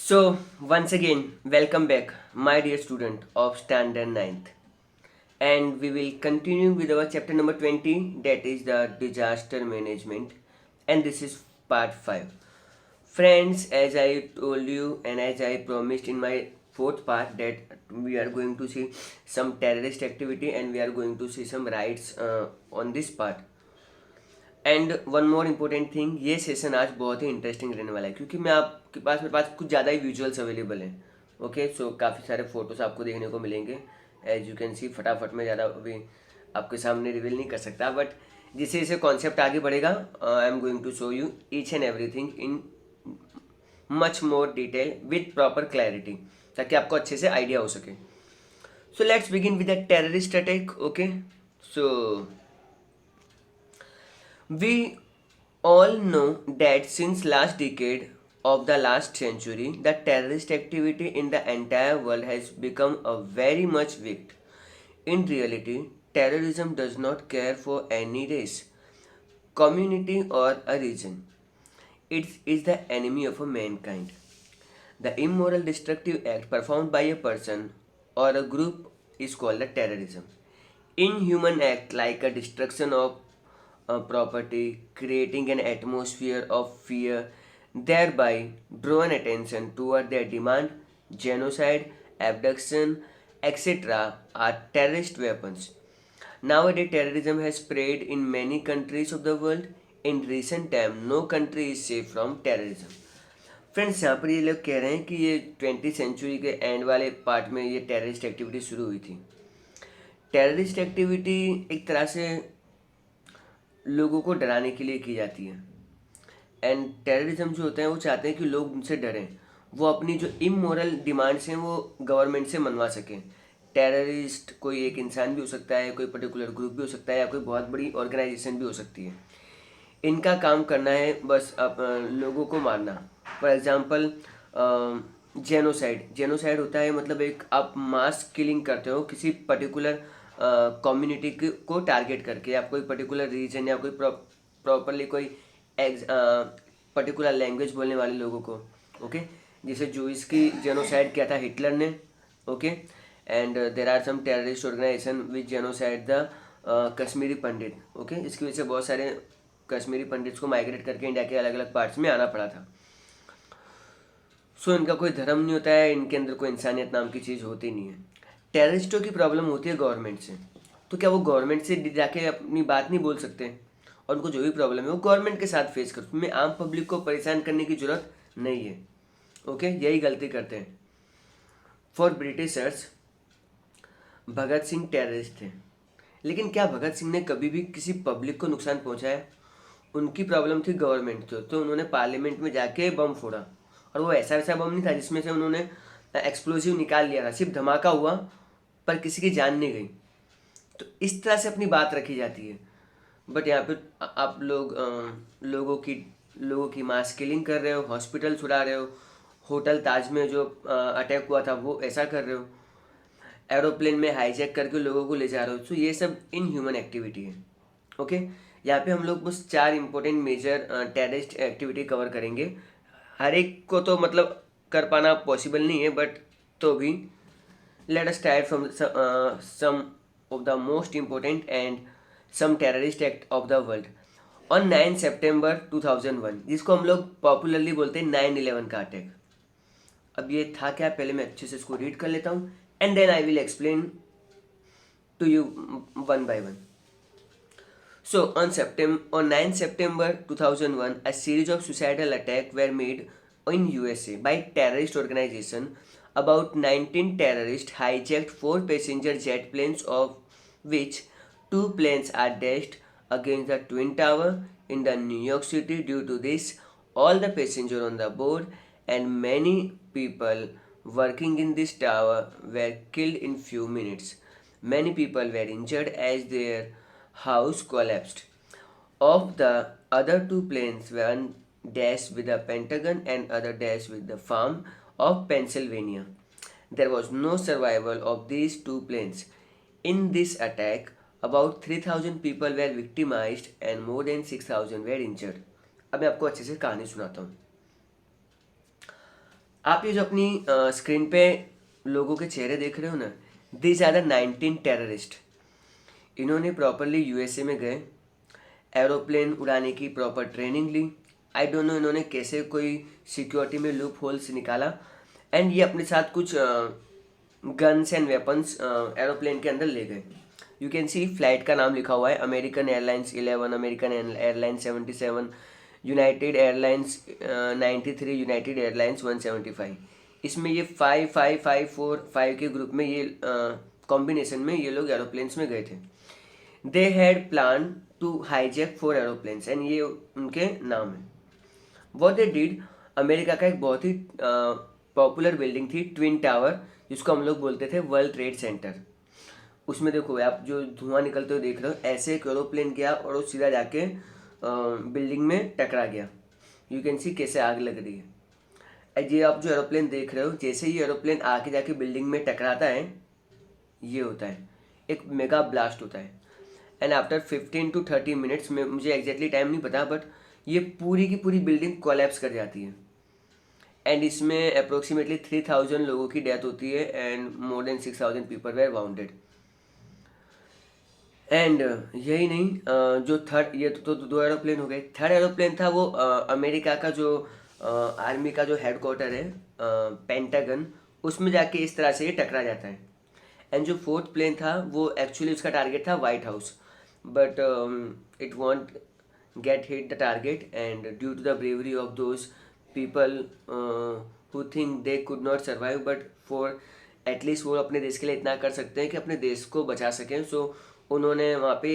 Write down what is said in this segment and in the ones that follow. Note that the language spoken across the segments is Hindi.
So, once again, welcome back, my dear student of Standard Ninth, and we will continue with our chapter number 20, that is the disaster management, and this is part 5. Friends, as I told you and as I promised in my fourth part, that we are going to see some terrorist activity and we are going to see some riots on this part. And one more important thing, ये सेशन आज बहुत ही इंटरेस्टिंग रहने वाला है क्योंकि मैं आपके पास मेरे पास कुछ ज़्यादा ही विजुअल्स अवेलेबल हैं. ओके, सो काफ़ी सारे फोटोज आपको देखने को मिलेंगे. एज यू कैन सी, फटाफट में ज़्यादा अभी आपके सामने रिवील नहीं कर सकता, बट जैसे जैसे कॉन्सेप्ट आगे बढ़ेगा I am going to show you each and everything in much more detail with proper clarity, ताकि आपको अच्छे से आइडिया हो सके. So let's begin with the terrorist attack. Okay, so we all know that since last decade of the last century, the terrorist activity in the entire world has become a very much weak. In reality, terrorism does not care for any race, community or a region. It is the enemy of a mankind. The immoral destructive act performed by a person or a group is called a terrorism. Inhuman act like a destruction of property, creating an atmosphere of fear, thereby drawing attention toward their demand, genocide, abduction, etc. are terrorist weapons. Nowadays, terrorism has spread in many countries of the world. In recent time, no country is safe from terrorism. Friends, यहाँ पर ये लोग कह रहे हैं कि ये 20th सेंचुरी के एंड वाले पार्ट में ये टेररिस्ट एक्टिविटी शुरू हुई थी. टेररिस्ट एक्टिविटी एक तरह से लोगों को डराने के लिए की जाती है. एंड टेररिज्म जो होता है वो चाहते हैं कि लोग उनसे डरें, वो अपनी जो इमोरल डिमांड्स हैं वो गवर्नमेंट से मनवा सकें. टेररिस्ट कोई एक इंसान भी हो सकता है, कोई पर्टिकुलर ग्रुप भी हो सकता है, या कोई बहुत बड़ी ऑर्गेनाइजेशन भी हो सकती है. इनका काम करना है बस लोगों को मारना. फॉर एग्जांपल, जेनोसाइड होता है, मतलब एक आप मास किलिंग करते हो किसी पर्टिकुलर कम्युनिटी को टारगेट करके, या कोई पर्टिकुलर रीजन, या कोई प्रॉपरली कोई पर्टिकुलर लैंग्वेज बोलने वाले लोगों को. ओके, जैसे जूइस की जेनोसाइड किया था हिटलर ने. Okay, and there are some terrorist organisation which genocide the Kashmiri Pandit. Okay, इसकी वजह से बहुत सारे कश्मीरी पंडित्स को माइग्रेट करके इंडिया के अलग अलग पार्ट्स में आना पड़ा था. सो इनका कोई धर्म नहीं होता है, इनके अंदर कोई इंसानियत नाम की चीज़ होती नहीं है. टेररिस्टों की प्रॉब्लम होती है गवर्नमेंट से, तो क्या वो गवर्नमेंट से जाके अपनी बात नहीं बोल सकते? और उनको जो भी प्रॉब्लम है वो गवर्नमेंट के साथ फेस करते हैं. आम पब्लिक को परेशान करने की जरूरत नहीं है. ओके, यही गलती करते हैं. For Britishers, Bhagat Singh terrorist थे, लेकिन क्या भगत सिंह ने कभी भी किसी पब्लिक को नुकसान पहुंचाया? उनकी प्रॉब्लम थी गवर्नमेंट तो उन्होंने पार्लियामेंट में जाके बम फोड़ा, और वो ऐसा वैसा बम नहीं था जिसमें से उन्होंने एक्सप्लोजिव निकाल लिया था. सिर्फ धमाका हुआ पर किसी की जान नहीं गई. तो इस तरह से अपनी बात रखी जाती है. बट यहाँ पे आप लोगों की मास किलिंग कर रहे हो, हॉस्पिटल छुड़ा रहे हो, होटल ताज में जो अटैक हुआ था वो ऐसा कर रहे हो, एरोप्लेन में हाईजैक करके लोगों को ले जा रहे हो. तो ये सब इनह्यूमन एक्टिविटी है. ओके, यहाँ पे हम लोग बस 4 important major terrorist activity cover करेंगे. हर एक को तो मतलब कर पाना पॉसिबल नहीं है, बट तो भी let us start from some of the most important and some terrorist act of the world. On 9 September 2001, जिसको हम लोग पॉपुलरली बोलते हैं 9/11 का अटैक. अब ये था क्या, पहले मैं अच्छे से इसको रीड कर लेता हूँ and then I will explain to you one by one. So on 9 September 2001, a series of suicidal attacks were made in USA by terrorist organization. About 19 terrorists hijacked 4 passenger jet planes, of which 2 planes are dashed against the Twin Tower in the New York City. Due to this, all the passengers on the board and many people working in this tower were killed in few minutes. Many people were injured as their house collapsed. Of the other 2 planes, one dashed with the Pentagon and other dashed with the farm of Pennsylvania. There was no survival of these 2 planes. In this attack, about 3,000 people were victimized and more than 6,000 were injured. अब मैं आपको अच्छे से कहानी सुनाता हूँ. आप ये जो अपनी स्क्रीन पे लोगों के चेहरे देख रहे हो ना, दीज आर द 19 टेररिस्ट। इन्होंने प्रॉपरली यूएसए में गए, एरोप्लेन उड़ाने की प्रॉपर ट्रेनिंग ली। आई डोंट नो इन्होंने कैसे कोई सिक्योरिटी में लूप होल्स निकाला, एंड ये अपने साथ कुछ गन्स एंड वेपन्स एरोप्लेन के अंदर ले गए। यू कैन सी फ्लाइट का नाम लिखा हुआ है, American airlines 11, American airlines 77, United airlines 93, United airlines 175। इसमें ये 5 के ग्रुप में, ये कॉम्बिनेशन में ये लोग एरोप्लेन्स में गए थे। They had plan to hijack 4 aeroplanes, and ये उनके नाम है। वॉट दे डिड, अमेरिका का एक बहुत ही पॉपुलर बिल्डिंग थी ट्विन टावर, जिसको हम लोग बोलते थे वर्ल्ड ट्रेड सेंटर। उसमें देखो आप जो धुआं निकलते हुए देख रहे हो, ऐसे एक एरोप्लेन गया और वो सीधा जाके बिल्डिंग में टकरा गया। यू कैन सी कैसे आग लग रही है। ये आप जो एरोप्लेन देख रहे हो, जैसे ही एरोप्लेन आके जाके बिल्डिंग में टकराता है, ये होता है एक मेगा ब्लास्ट होता है। एंड आफ्टर 15 to 30 मिनट्स में, मुझे एग्जैक्टली टाइम नहीं पता, बट ये पूरी की पूरी बिल्डिंग कोलैप्स कर जाती है। एंड इसमें अप्रोक्सीमेटली 3000 लोगों की डेथ होती है, and more than 6000 people were wounded. And यही नहीं, जो थर्ड, ये तो 2 एरोप्लेन हो गए। थर्ड एरोप्लेन था वो अमेरिका का जो आर्मी का जो हेडक्वार्टर है, पेंटागन, उसमें जाके इस तरह से ये टकरा जाता है। एंड जो फोर्थ प्लेन था वो एक्चुअली उसका टारगेट था White House, but it won't get hit the target, and due to the bravery of those people who think they could not survive, but for at least वो अपने देश के लिए इतना कर सकते हैं कि अपने देश को बचा सकें। सो उन्होंने वहाँ पे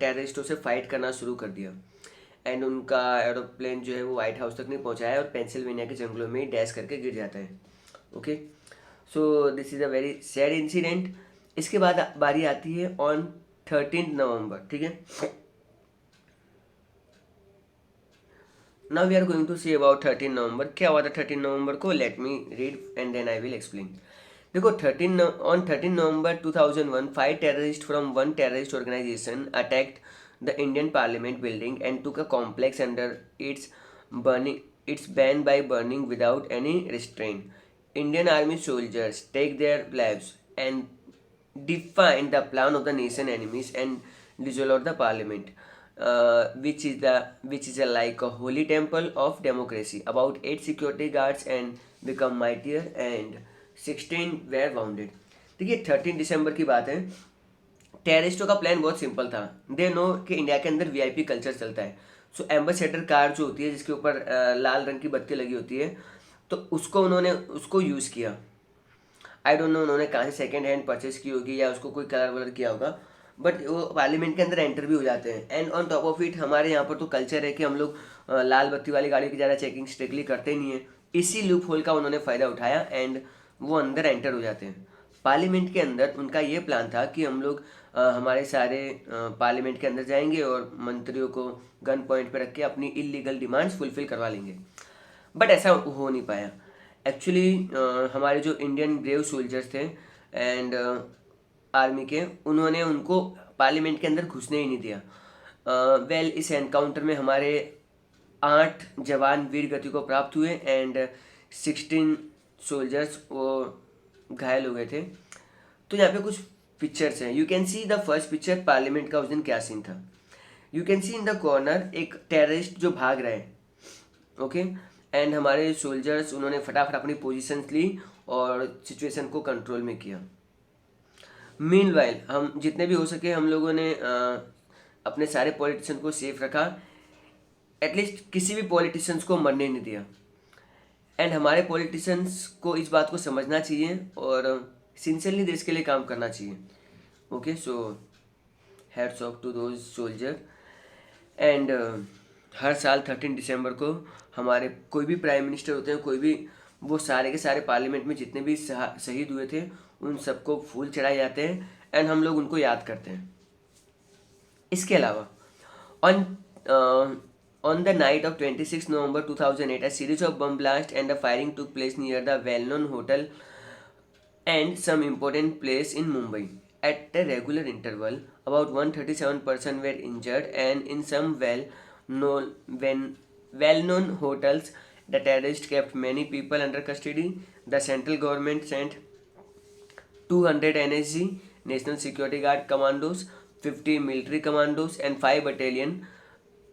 टेररिस्टों से फाइट करना शुरू कर दिया, एंड उनका एरोप्लेन जो है वो वाइट हाउस तक नहीं पहुँचाया, और पेंसिल्वेनिया के जंगलों में डैश करके गिर जाता है। Okay, so this is a very sad incident. इसके बाद बारी आती है ऑन 13 नवंबर, ठीक है। Now we are going to see about 13 November. क्या हुआ था 13 नवंबर को? Let me read and then I will explain. देखो, 13 नवंबर 2001, 5 terrorists from one terrorist organization attacked the Indian Parliament building and took a complex under its ban by burning without any restraint. Indian Army soldiers take their lives and define the plan of the nation enemies and dissolve the parliament, which is like a holy temple of democracy. About 8 security guards and become mightier and 16 were wounded. देखिए 13 दिसंबर की बात है। टेररिस्टों का प्लान बहुत सिंपल था। दे नो कि इंडिया के अंदर वीआईपी कल्चर चलता है। सो एम्बेसडर कार जो होती है, जिसके ऊपर लाल रंग की बत्ती लगी होती है, तो उसको यूज़ किया। आई डोंट नो उन्होंने कहाँ से सेकेंड हैंड परचेस की होगी या उसको कोई कलर वलर किया होगा, बट वो पार्लियामेंट के अंदर एंटर भी हो जाते हैं। And on top of it, हमारे यहाँ पर तो कल्चर है कि हम लोग लाल बत्ती वाली गाड़ी की ज़्यादा चेकिंग स्ट्रिक्टली करते नहीं है। इसी लूप होल का उन्होंने फ़ायदा उठाया एंड वो अंदर एंटर हो जाते हैं। पार्लियामेंट के अंदर उनका ये प्लान था कि हम लोग हमारे सारे पार्लियामेंट के अंदर जाएंगे और मंत्रियों को गन पॉइंट पर रख के अपनी इलीगल डिमांड्स फुलफिल करवा लेंगे, बट ऐसा हो नहीं पाया। एक्चुअली हमारे जो इंडियन ब्रेव सोल्जर्स थे एंड आर्मी के, उन्होंने उनको पार्लियामेंट के अंदर घुसने ही नहीं दिया। वेल, इस एनकाउंटर में हमारे 8 जवान वीर गति को प्राप्त हुए एंड 16 सोल्जर्स वो घायल हो गए थे। तो यहाँ पे कुछ पिक्चर्स हैं। You can see the first picture, parliament का उस दिन क्या सीन था। You can see in the corner एक टेररिस्ट जो भाग रहे हैं, ओके, एंड हमारे सोल्जर्स उन्होंने फटाफट अपनी पोजीशंस ली और सिचुएशन को कंट्रोल में किया। मीनवाइल हम जितने भी हो सके हम लोगों ने अपने सारे पॉलिटिशियन को सेफ रखा, एटलीस्ट किसी भी पॉलिटिशियंस को मरने नहीं दिया। एंड हमारे पॉलिटिशियंस को इस बात को समझना चाहिए और सिंसियरली देश के लिए काम करना चाहिए। Okay, so hats off to those soldier. And हर साल 13 दिसंबर को हमारे कोई भी प्राइम मिनिस्टर होते हैं, कोई भी, वो सारे के सारे पार्लियामेंट में जितने भी शहीद हुए थे उन सबको फूल चढ़ाए जाते हैं एंड हम लोग उनको याद करते हैं। इसके अलावा on the night of 26 November 2008, a series of bomb blasts and a firing took place near the well-known hotel and some important place in Mumbai. At a regular interval, about 137 persons were injured, and in some well-known hotels the terrorist kept many people under custody. The central government sent 200 NSG National Security Guard commandos, 50 military commandos and 5 battalion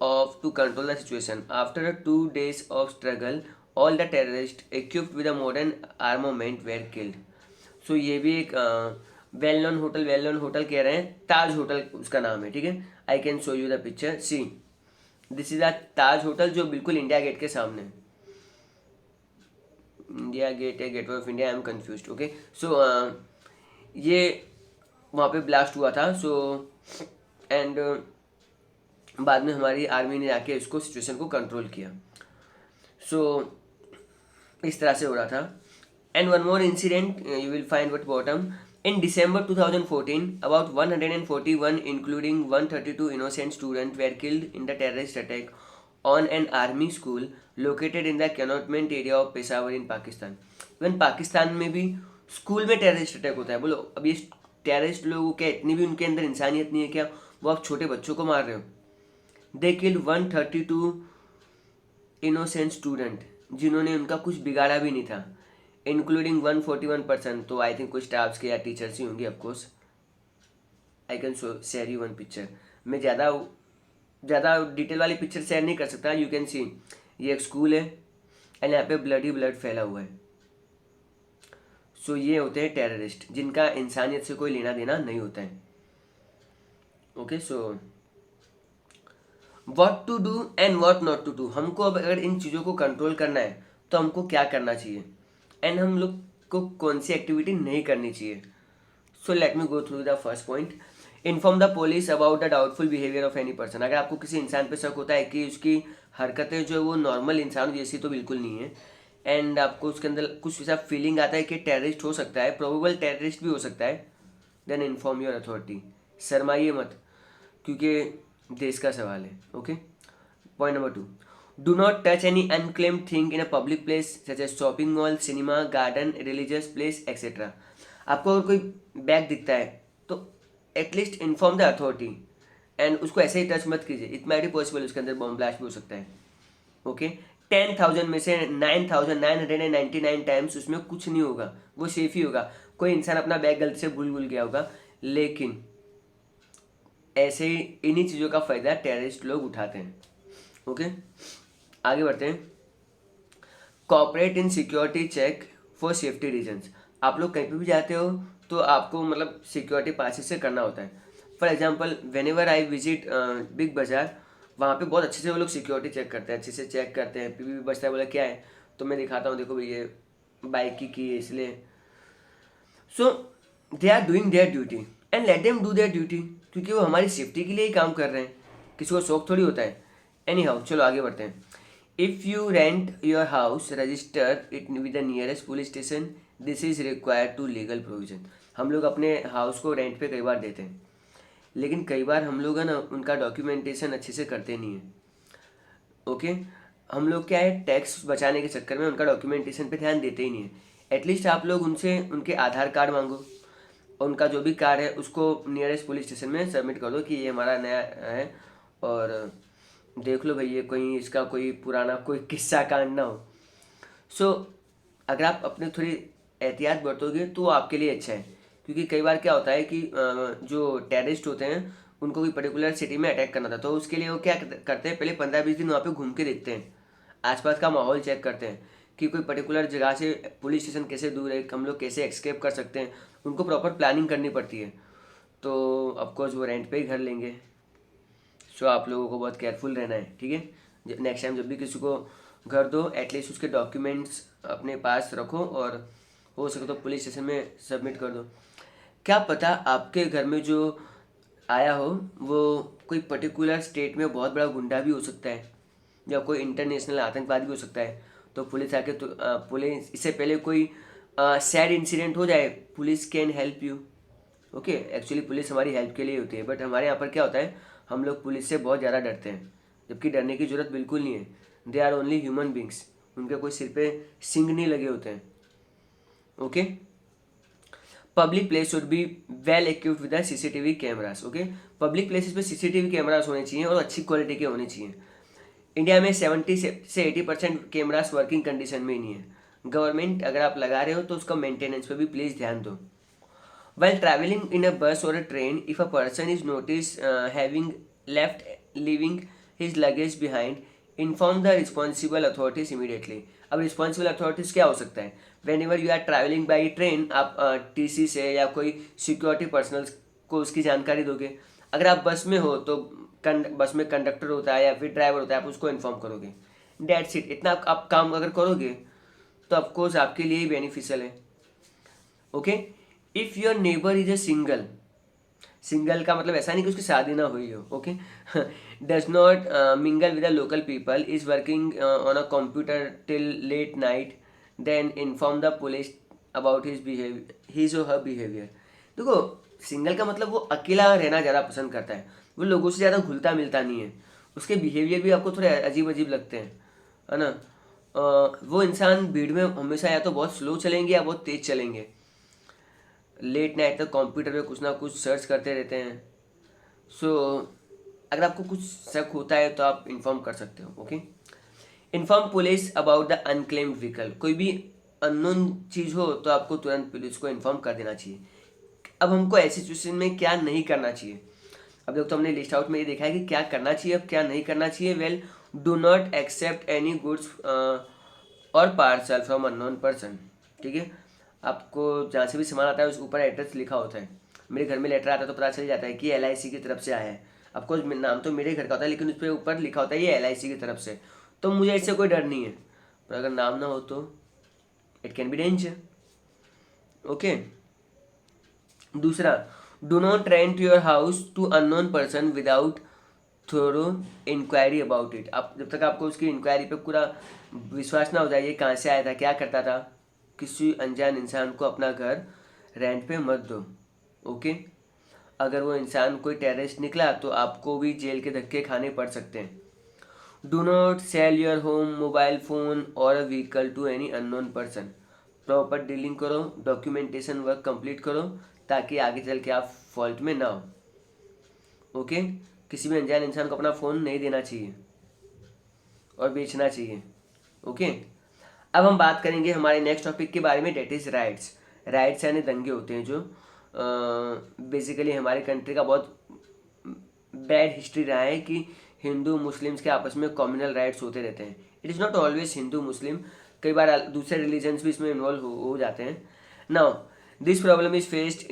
of to control the situation. After 2 days of struggle, all the terrorists equipped with a modern armament were killed. So ये भी एक वेल नोन होटल कह रहे हैं, ताज होटल उसका नाम है, ठीक है. I can show you the picture. See, this is a Taj hotel जो बिल्कुल इंडिया गेट के सामने है. इंडिया गेट है, Gateway of India, I am confuse. Okay, so ये वहाँ पे ब्लास्ट हुआ था. सो एंड बाद में हमारी आर्मी ने आके इसको सिचुएशन को कंट्रोल किया. सो इस तरह से हो रहा था. And one more incident you will find what bottom. In December 2014, about 141, including 132 innocent students, were killed in the terrorist attack on an army school located in the cantonment area of Peshawar in Pakistan. Even Pakistan में भी स्कूल में टेररिस्ट अटैक होता है. बोलो, अब ये टेररिस्ट लोगों क्या इतनी भी उनके अंदर इंसानियत नहीं है क्या? वो आप छोटे बच्चों को मार रहे हो. दे किल्ड 132 इनोसेंट स्टूडेंट जिन्होंने उनका कुछ बिगाड़ा भी नहीं था, इंक्लूडिंग 141 पर्सन. तो आई थिंक कुछ स्टाफ्स के या टीचर्स ही होंगे of course. I can share you one picture. मैं ज़्यादा डिटेल वाली पिक्चर शेयर नहीं कर सकता. यू कैन सी, ये एक स्कूल है एंड यहाँ पे ब्लड ही ब्लड फैला हुआ है. सो ये होते हैं टेररिस्ट जिनका इंसानियत से कोई लेना देना नहीं होता है. Okay, so what to do and what not to do. हमको अब अगर इन चीज़ों को कंट्रोल करना है तो हमको क्या करना चाहिए एंड हम लोग को कौन सी एक्टिविटी नहीं करनी चाहिए. So let me go through the first point. Inform the police about the doubtful behaviour of any person. अगर आपको किसी इंसान पे शक होता है कि उसकी हरकतें जो है वो नॉर्मल इंसान जैसी तो बिल्कुल नहीं है, एंड आपको उसके अंदर कुछ ऐसा फीलिंग आता है कि टेररिस्ट हो सकता है, प्रोबेबल टेररिस्ट भी हो सकता है, देन इन्फॉर्म योर अथॉरिटी. शर्माइए मत, क्योंकि देश का सवाल है. Okay, point number 2. Do not touch any unclaimed thing in a public place such as shopping mall, cinema, garden, religious place, etc. आपको अगर कोई बैग दिखता है तो at least inform the authority and उसको ऐसे ही टच मत कीजिए. इट माइट बी पॉसिबल उसके अंदर बॉम्ब ब्लास्ट भी हो सकता है. ओके, 10,000 में से 9,999 टाइम्स उसमें कुछ नहीं होगा, वो सेफ ही होगा. कोई इंसान अपना बैग गलती से भूल गया होगा, लेकिन ऐसे ही इन्हीं चीज़ों का फ़ायदा टेररिस्ट लोग उठाते हैं. ओके, आगे बढ़ते हैं. Cooperate in security check for safety reasons. आप लोग कहीं पे भी जाते हो तो आपको मतलब सिक्योरिटी पासेस से करना होता है. For example, when ever I visit big बाज़ार, वहाँ पे बहुत अच्छे से वो लोग सिक्योरिटी चेक करते हैं, अच्छे से चेक करते हैं. पीपी बचता है, बोला क्या है तो मैं दिखाता हूँ, देखो भाई ये बाइक की है इसलिए. So they are doing their duty and let them do their duty, क्योंकि वो हमारी सेफ्टी के लिए ही काम कर रहे हैं. किसी को शौक थोड़ी होता है. एनी हाउ, चलो आगे बढ़ते हैं. If you rent your house, register it with the nearest police station. This is required to legal provision. हम लोग अपने हाउस को रेंट पे कई बार देते हैं, लेकिन कई बार हम लोग है ना उनका डॉक्यूमेंटेशन अच्छे से करते नहीं है. ओके, हम लोग क्या है, टैक्स बचाने के चक्कर में उनका डॉक्यूमेंटेशन पे ध्यान देते ही नहीं है. एटलीस्ट आप लोग उनसे उनके आधार कार्ड मांगो और उनका जो भी कार्ड है उसको नियरेस्ट पुलिस स्टेशन में सबमिट कर दो कि ये हमारा नया है और देख लो भाई ये कोई इसका कोई पुराना कोई किस्सा कांड ना हो. सो अगर आप अपने थोड़ी एहतियात बरतोगे तो आपके लिए अच्छा है, क्योंकि कई बार क्या होता है कि जो टेररिस्ट होते हैं उनको कोई पर्टिकुलर सिटी में अटैक करना था, तो उसके लिए वो क्या करते हैं, पहले 15-20 दिन वहाँ पे घूम के देखते हैं, आसपास का माहौल चेक करते हैं कि कोई पर्टिकुलर जगह से पुलिस स्टेशन कैसे दूर है, हम लोग कैसे एस्केप कर सकते हैं. उनको प्रॉपर प्लानिंग करनी पड़ती है. तो ऑफकोर्स वो रेंट पे ही घर लेंगे. सो आप लोगों को बहुत केयरफुल रहना है, ठीक है. नेक्स्ट टाइम जब भी किसी को घर दो, एटलीस्ट उसके डॉक्यूमेंट्स अपने पास रखो और हो सके तो पुलिस स्टेशन में सबमिट कर दो. क्या पता आपके घर में जो आया हो वो कोई पर्टिकुलर स्टेट में बहुत बड़ा गुंडा भी हो सकता है या कोई इंटरनेशनल आतंकवादी भी हो सकता है. तो पुलिस आके तो पुलिस इससे पहले कोई सैड इंसिडेंट हो जाए, police can help you. Okay, actually police हमारी हेल्प के लिए होती है, बट हमारे यहाँ पर क्या होता है, हम लोग पुलिस से बहुत ज़्यादा डरते हैं, जबकि डरने की ज़रूरत बिल्कुल नहीं है. They are only human beings. उनके कोई सिर पे सिंग नहीं लगे होते हैं. Okay, public place should be well equipped with CCTV cameras. Okay, public places पे सीसीटीवी कैमरास होने चाहिए और अच्छी क्वालिटी के होने चाहिए. इंडिया में 70 से 80% कैमरास वर्किंग कंडीशन में ही नहीं है। गवर्नमेंट अगर आप लगा रहे हो तो उसका मेंटेनेंस पे भी प्लीज़ ध्यान दो। While traveling in a bus or a train, if a person is noticed having left leaving his luggage behind, inform the responsible authorities immediately. अब responsible authorities क्या हो सकता है? Whenever you are traveling by train, आप टीसी से या कोई सिक्योरिटी पर्सनल को उसकी जानकारी दोगे। अगर आप बस में हो तो बस में कंडक्टर होता है या फिर ड्राइवर होता है, आप उसको इन्फॉर्म करोगे। That's it. इतना आप काम अगर करोगे तो ऑफकोर्स आपके लिए ही बेनिफिशियल है। Okay, if your neighbour is a single का मतलब ऐसा नहीं कि उसकी शादी ना हुई हो। Okay, does not mingle with the local people, is working on a computer till late night, then inform the police about his or her behaviour. देखो, सिंगल का मतलब वो अकेला रहना ज़्यादा पसंद करता है, वो लोगों से ज़्यादा घुलता मिलता नहीं है, उसके बिहेवियर भी आपको थोड़े अजीब अजीब लगते हैं, है ना। वो इंसान भीड़ में हमेशा या तो बहुत स्लो चलेंगे या बहुत तेज़ चलेंगे, लेट नाइट तक कंप्यूटर पे कुछ ना कुछ सर्च करते रहते हैं। सो अगर आपको कुछ शक होता है तो आप इन्फॉर्म कर सकते हो। Okay, inform police about the unclaimed vehicle. कोई भी अननोन चीज़ हो तो आपको तुरंत पुलिस को इन्फॉर्म कर देना चाहिए। अब हमको ऐसी सिचुएशन में क्या नहीं करना चाहिए, अब देखो तो हमने लिस्ट आउट में ये देखा है कि क्या करना चाहिए, अब क्या नहीं करना चाहिए। Well, do not accept any goods or parcel from unknown person. ठीक है, आपको जहाँ से भी सामान आता है उस ऊपर एड्रेस लिखा होता है। मेरे घर में लेटर आता है तो पता चल जाता है कि LIC की तरफ से आया है। आपको नाम तो मेरे घर का होता है लेकिन उस पर ऊपर लिखा होता है ये LIC की तरफ से, तो मुझे इससे कोई डर नहीं है। पर अगर नाम ना हो तो it can be danger. Okay, दूसरा, do not rent your house to unknown person without thorough inquiry about it. आप जब तक आपको उसकी इंक्वायरी पे पूरा विश्वास ना हो जाए, ये कहाँ से आया था, क्या करता था, किसी अनजान इंसान को अपना घर रेंट पे मत दो। ओके, अगर वो इंसान कोई टेररिस्ट निकला तो आपको भी जेल के धक्के खाने पड़ सकते हैं। Do not sell your home, mobile phone और a vehicle to any unknown person. Proper dealing करो, डॉक्यूमेंटेशन वर्क कंप्लीट करो ताकि आगे चल के आप फॉल्ट में ना हो। ओके, किसी भी अनजान इंसान को अपना फ़ोन नहीं देना चाहिए और बेचना चाहिए। ओके, अब हम बात करेंगे हमारे नेक्स्ट टॉपिक के बारे में, डेट इज़ राइट्स। राइट्स यानी दंगे होते हैं जो बेसिकली हमारे कंट्री का बहुत बैड हिस्ट्री रहा है कि हिंदू मुस्लिम्स के आपस में कम्युनल राइट्स होते रहते हैं। It is not always Hindu Muslim, कई बार दूसरे रिलीजन्स भी इसमें इन्वॉल्व हो जाते हैं। Now this problem is faced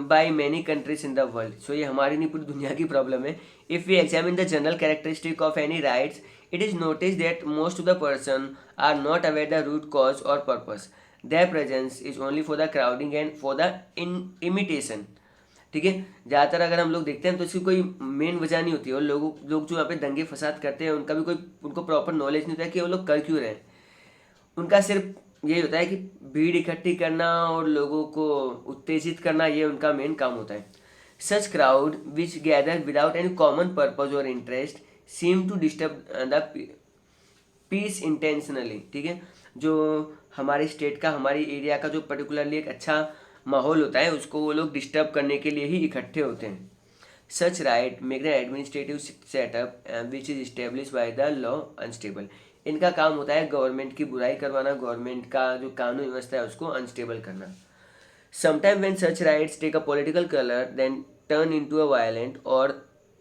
by many countries in the world. So ये हमारी नहीं, पूरी दुनिया की प्रॉब्लम है। If we examine the general characteristic of any riots, it is noticed that most of the person are not aware the root cause or purpose. Their presence is only for the crowding and for the imitation. ठीक है, ज़्यादातर अगर हम लोग देखते हैं तो इसकी कोई मेन वजह नहीं होती है, और लोग जो यहाँ पे दंगे फसाद करते हैं उनका भी कोई उनको प्रॉपर नॉलेज नहीं होता है कि वो लोग कर क्यों रहे हैं। उनका सिर्फ यही होता है कि भीड़ इकट्ठी करना और लोगों को उत्तेजित करना, ये उनका मेन काम होता है। Such crowd which gather without any common purpose और interest seem to disturb the peace intentionally. ठीक है, जो हमारे स्टेट का, हमारी एरिया का जो पर्टिकुलरली एक अच्छा माहौल होता है उसको वो लोग डिस्टर्ब करने के लिए ही इकट्ठे होते हैं। सच right make the administrative setup which is establish by the law unstable. इनका काम होता है गवर्नमेंट की बुराई करवाना, गवर्नमेंट का जो कानून व्यवस्था है उसको अनस्टेबल करना। Sometime when such riots take a political colour then turn into a violent or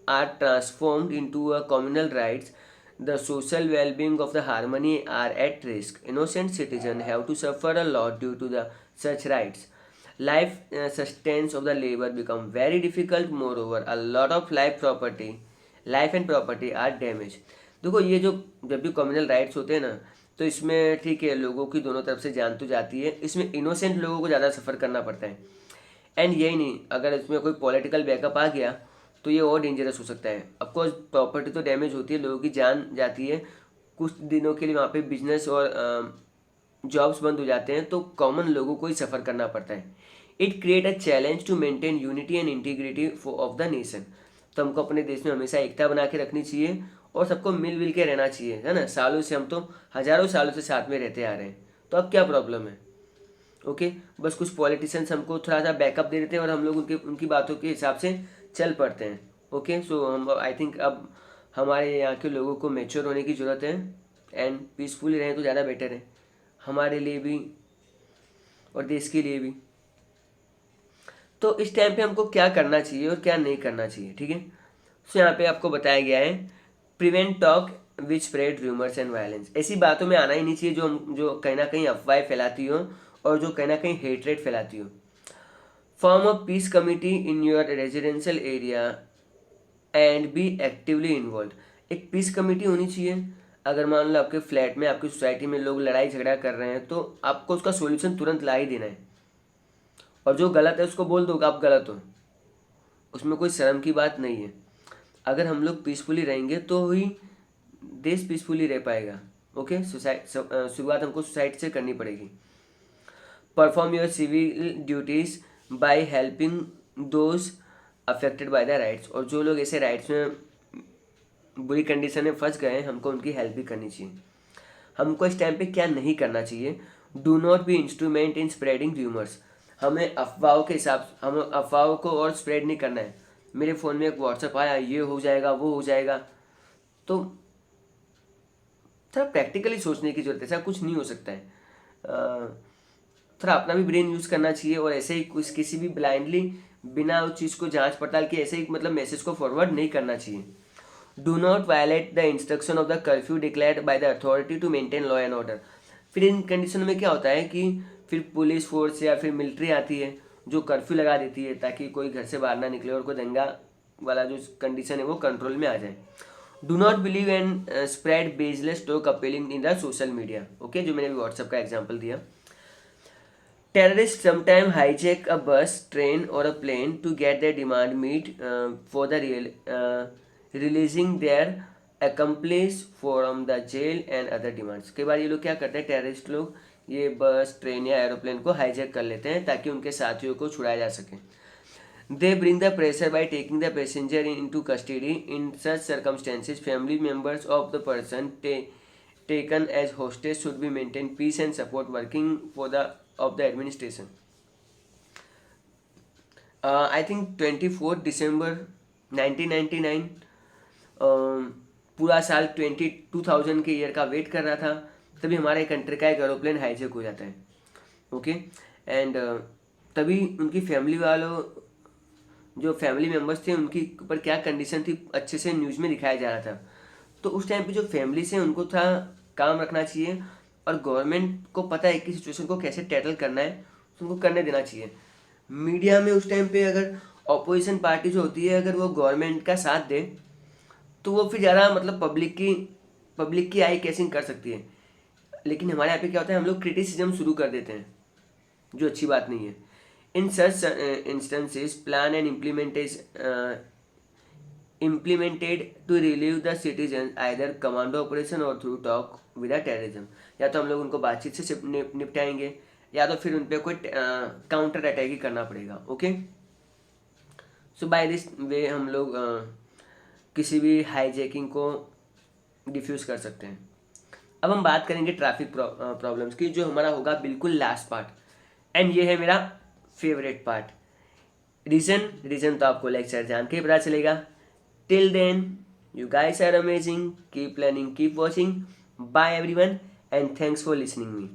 are transformed into a communal rights, the social well-being of the harmony are at risk. Innocent citizens have to suffer a lot due to the such rights. Life sustenance of the labor become very difficult. Moreover, a lot of life and property are damaged. देखो, ये जो जब भी कम्युनल राइट्स होते हैं ना, तो इसमें ठीक है लोगों की दोनों तरफ से जान तो जाती है, इसमें इनोसेंट लोगों को ज़्यादा सफ़र करना पड़ता है। एंड यही नहीं, अगर इसमें कोई पॉलिटिकल बैकअप आ गया तो ये और डेंजरस हो सकता है। ऑफकोर्स प्रॉपर्टी तो डैमेज होती है, लोगों की जान जाती है, कुछ दिनों के लिए वहाँ पे बिजनेस और जॉब्स बंद हो जाते हैं, तो कॉमन लोगों को ही सफ़र करना पड़ता है। It create a challenge to maintain unity and integrity of the nation. तो हमको अपने देश में हमेशा एकता बना के रखनी चाहिए और सबको मिल के रहना चाहिए, है ना। सालों से, हम तो हज़ारों सालों से साथ में रहते आ रहे हैं, तो अब क्या प्रॉब्लम है। ओके, बस कुछ पॉलिटिशियंस हमको थोड़ा सा बैकअप दे देते हैं और हम लोग उनकी बातों के हिसाब से चल पड़ते हैं। ओके, सो हम आई थिंक अब हमारे यहाँ के लोगों को मैच्योर होने की ज़रूरत है एंड पीसफुली रहें तो ज़्यादा बेटर है हमारे लिए भी और देश के लिए भी। तो इस टाइम पे हमको क्या करना चाहिए और क्या नहीं करना चाहिए, ठीक है। सो यहाँ पे आपको बताया गया है prevent talk which spread rumours and violence. ऐसी बातों में आना ही नहीं चाहिए जो कहीं ना कहीं अफवाहें फैलाती हो और जो कहीं ना कहीं हेटरेट फैलाती हो। Form a peace committee in your residential area and be actively involve. एक पीस कमेटी होनी चाहिए। अगर मान लो आपके फ्लैट में, आपकी सोसाइटी में लोग लड़ाई झगड़ा कर रहे हैं तो आपको उसका सोल्यूशन तुरंत ला ही देना है और जो गलत है उसको बोल दो कि आप गलत हो, उसमें कोई शर्म की बात नहीं है। अगर हम लोग पीसफुली रहेंगे तो ही देश पीसफुली रह पाएगा। ओके, शुरुआत हमको सोसाइटी से करनी पड़ेगी। Perform your civil duties by helping those affected by the riots. और जो लोग ऐसे राइट्स में बुरी कंडीशन में फंस गए हैं हमको उनकी हेल्प भी करनी चाहिए। हमको इस टाइम पे क्या नहीं करना चाहिए, do not be instrument in spreading rumours. हमें अफवाहों के हिसाब से हम अफवाहों को और स्प्रेड नहीं करना है। मेरे फ़ोन में एक व्हाट्सअप आया, ये हो जाएगा वो हो जाएगा, तो थोड़ा प्रैक्टिकली सोचने की जरूरत है। ऐसा कुछ नहीं हो सकता है। थोड़ा अपना भी ब्रेन यूज़ करना चाहिए और ऐसे ही कुछ किसी भी ब्लाइंडली बिना उस चीज़ को जांच पड़ताल किए ऐसे ही मतलब मैसेज को फॉरवर्ड नहीं करना चाहिए। Do not violate the instruction of the curfew declared by the authority to maintain law and order. फिर इन कंडीशन में क्या होता है कि फिर पुलिस फोर्स या फिर मिलिट्री आती है जो कर्फ्यू लगा देती है ताकि कोई घर से बाहर ना निकले और कोई दंगा वाला जो कंडीशन है वो कंट्रोल में आ जाए। Do not believe and spread baseless talk appealing in the social media. Okay, जो मैंने भी व्हाट्सएप का एग्जाम्पल दिया। Terrorists sometimes hijack a bus, train, or a plane to get their demand meet for the releasing their accomplice from the jail and other demands। कई बार ये लोग क्या करते हैं, टेररिस्ट लोग ये बस, ट्रेन या एरोप्लेन को हाईजैक कर लेते हैं ताकि उनके साथियों को छुड़ाया जा सके। They bring the pressure by taking the passenger into custody. In such circumstances, family members of the person taken as hostage should be maintain peace and support working for the of the administration। I think 24 December 1999 पूरा साल 2000 के ईयर का वेट कर रहा था, तभी हमारे कंट्री का एक एरोप्लेन हाईजैक हो जाता है। ओके, एंड तभी उनकी फैमिली वालों, जो फैमिली मेम्बर्स थे, उनकी ऊपर क्या कंडीशन थी अच्छे से न्यूज़ में दिखाया जा रहा था। तो उस टाइम पे जो फैमिली से उनको था काम रखना चाहिए और गवर्नमेंट को पता है कि सिचुएशन को कैसे टैकल करना है तो उनको करने देना चाहिए। मीडिया में उस टाइम पे अगर ऑपोजिशन पार्टी जो होती है अगर वो गवर्नमेंट का साथ दे तो वो फिर ज़्यादा मतलब पब्लिक की आई कैसिंग कर सकती है। लेकिन हमारे यहाँ पे क्या होता है, हम लोग क्रिटिसिज्म शुरू कर देते हैं जो अच्छी बात नहीं है। In such instances plan and implemented to relieve the citizens either commando operation or through talk with the terrorism। या तो हम लोग उनको बातचीत से निपटाएंगे या तो फिर उन पर कोई काउंटर अटैक ही करना पड़ेगा। Okay, so by this way हम लोग किसी भी हाईजैकिंग को डिफ्यूज कर सकते हैं। अब हम बात करेंगे ट्रैफिक प्रॉब्लम्स की, जो हमारा होगा बिल्कुल लास्ट पार्ट, एंड ये है मेरा फेवरेट पार्ट, रीजन तो आपको लेक्चर जान के पता चलेगा। Till then, you guys are amazing. Keep learning, keep watching. Bye everyone, and thanks for listening me.